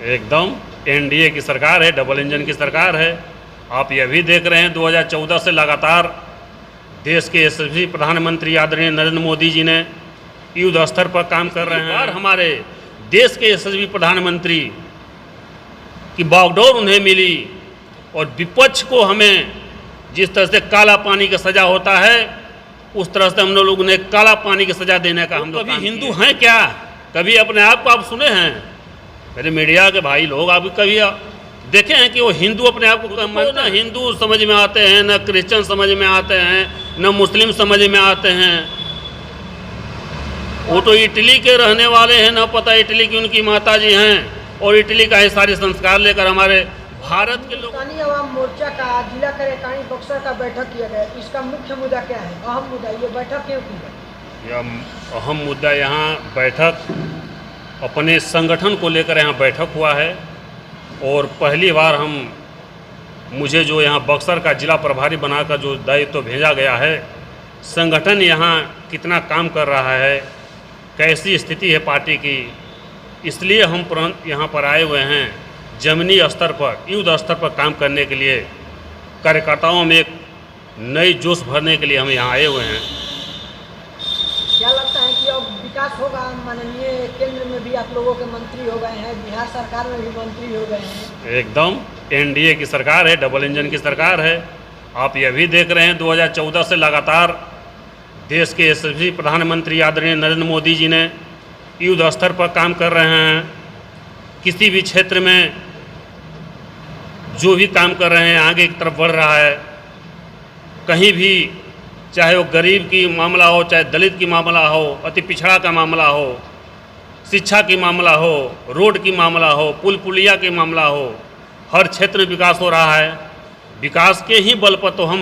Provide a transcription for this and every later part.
एकदम एनडीए की सरकार है, डबल इंजन की सरकार है। आप यह भी देख रहे हैं 2014 से लगातार देश के यशस्वी प्रधानमंत्री आदरणीय नरेंद्र मोदी जी ने युद्ध स्तर पर काम कर रहे हैं और हमारे देश के यशस्वी प्रधानमंत्री की बागडोर उन्हें मिली और विपक्ष को हमें जिस तरह से काला पानी का सज़ा होता है उस तरह से हम लोग उन्हें काला पानी की सज़ा देने का हम लोग कभी हिंदू हैं क्या? कभी अपने आप को आप सुने हैं? मेरे मीडिया के भाई लोग आप कभी देखे हैं कि वो हिंदू अपने आप को मानते हैं? हिंदू समझ में आते हैं, न क्रिश्चियन समझ में आते हैं, न मुस्लिम समझ में आते हैं। वो तो इटली के रहने वाले हैं, न पता इटली की उनकी माता जी हैं और इटली का ही सारे संस्कार लेकर हमारे भारत के लोग। हिंदुस्तानी अवाम मोर्चा का जिला कार्यकारिणी बक्सर का बैठक किया गया, इसका मुख्य मुद्दा क्या है? अहम मुद्दा ये बैठक क्यों की गई? यह अहम मुद्दा यहाँ बैठक अपने संगठन को लेकर यहाँ बैठक हुआ है और पहली बार मुझे जो यहाँ बक्सर का जिला प्रभारी बनाकर जो दायित्व तो भेजा गया है, संगठन यहाँ कितना काम कर रहा है, कैसी स्थिति है पार्टी की, इसलिए हम यहाँ पर आए हुए हैं जमीनी स्तर पर, युद्ध स्तर पर काम करने के लिए, कार्यकर्ताओं में एक नई जोश भरने के लिए हम यहाँ आए हुए हैं। क्या लगता है कि अब विकास होगा? माननीय केंद्र में भी आप लोगों के मंत्री हो गए हैं, बिहार सरकार में भी मंत्री हो गए हैं। एकदम एनडीए की सरकार है, डबल इंजन की सरकार है। आप यह भी देख रहे हैं 2014 से लगातार देश के यशस्वी प्रधानमंत्री आदरणीय नरेंद्र मोदी जी ने युद्ध स्तर पर काम कर रहे हैं। किसी भी क्षेत्र में जो भी काम कर रहे हैं आगे की तरफ बढ़ रहा है। कहीं भी चाहे वो गरीब की मामला हो, चाहे दलित की मामला हो, अति पिछड़ा का मामला हो, शिक्षा की मामला हो, रोड की मामला हो, पुल पुलिया की मामला हो, हर क्षेत्र में विकास हो रहा है। विकास के ही बल पर तो हम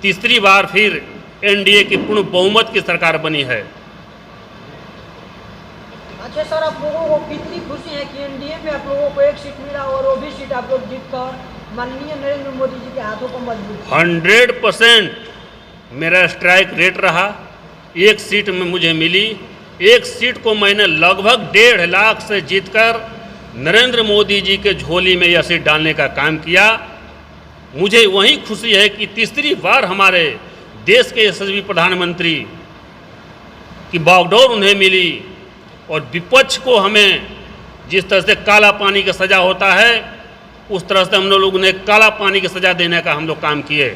तीसरी बार फिर एनडीए की पूर्ण बहुमत की सरकार बनी है। अच्छा सर, आप लोगों को कितनी खुशी है कि एनडीए में आप लोगों को एक सीट मिला और वो भी सीट आप लोग जीतकर माननीय नरेंद्र मोदी जी के हाथों को मजबूत। 100% मेरा स्ट्राइक रेट रहा। एक सीट में मुझे मिली, एक सीट को मैंने लगभग 1.5 लाख से जीतकर नरेंद्र मोदी जी के झोली में यह सीट डालने का काम किया। मुझे वही खुशी है कि तीसरी बार हमारे देश के यशस्वी प्रधानमंत्री की बागडोर उन्हें मिली और विपक्ष को हमें जिस तरह से काला पानी का सज़ा होता है उस तरह से हम लोग उन्हें काला पानी की सज़ा देने का हम लोग काम किए।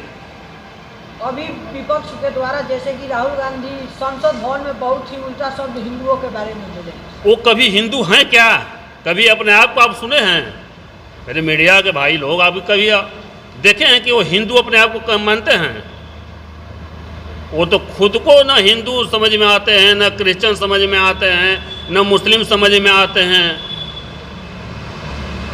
अभी विपक्ष के द्वारा जैसे कि राहुल गांधी संसद भवन में बहुत ही उल्टा शब्द हिंदुओं के बारे में बोले। वो कभी हिंदू हैं क्या? कभी अपने आप को आप सुने हैं? मेरे मीडिया के भाई लोग आप कभी देखे हैं कि वो हिंदू अपने आप को मानते हैं? वो तो खुद को न हिंदू समझ में आते हैं, न क्रिश्चियन समझ में आते हैं, न मुस्लिम समझ में आते हैं।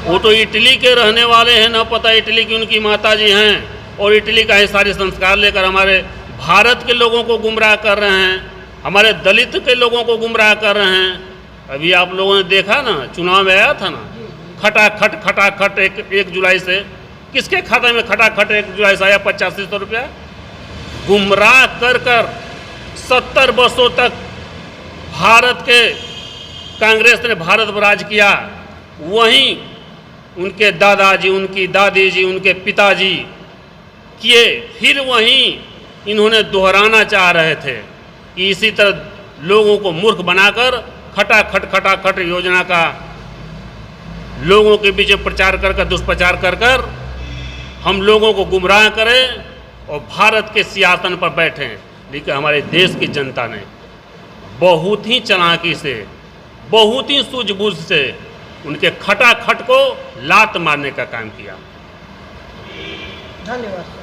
वो तो इटली के रहने वाले हैं, न पता इटली की उनकी माता जी हैं और इटली का ही सारे संस्कार लेकर हमारे भारत के लोगों को गुमराह कर रहे हैं, हमारे दलित के लोगों को गुमराह कर रहे हैं। अभी आप लोगों ने देखा ना, चुनाव में आया था ना, खटाखट 1 जुलाई से किसके खाते में खटाखट 1 जुलाई से आया 8500 रुपया? गुमराह कर 70 वर्षों तक भारत के कांग्रेस ने भारत पर राज किया। वहीं उनके दादाजी, उनकी दादी जी, उनके पिताजी किए, फिर वहीं इन्होंने दोहराना चाह रहे थे कि इसी तरह लोगों को मूर्ख बनाकर खटाखट योजना का लोगों के बीच प्रचार कर दुष्प्रचार कर हम लोगों को गुमराह करें और भारत के सिंहासन पर बैठें। लेकिन हमारे देश की जनता ने बहुत ही चालाकी से, बहुत ही सूझबूझ से उनके खटाखट को लात मारने का काम किया। धन्यवाद।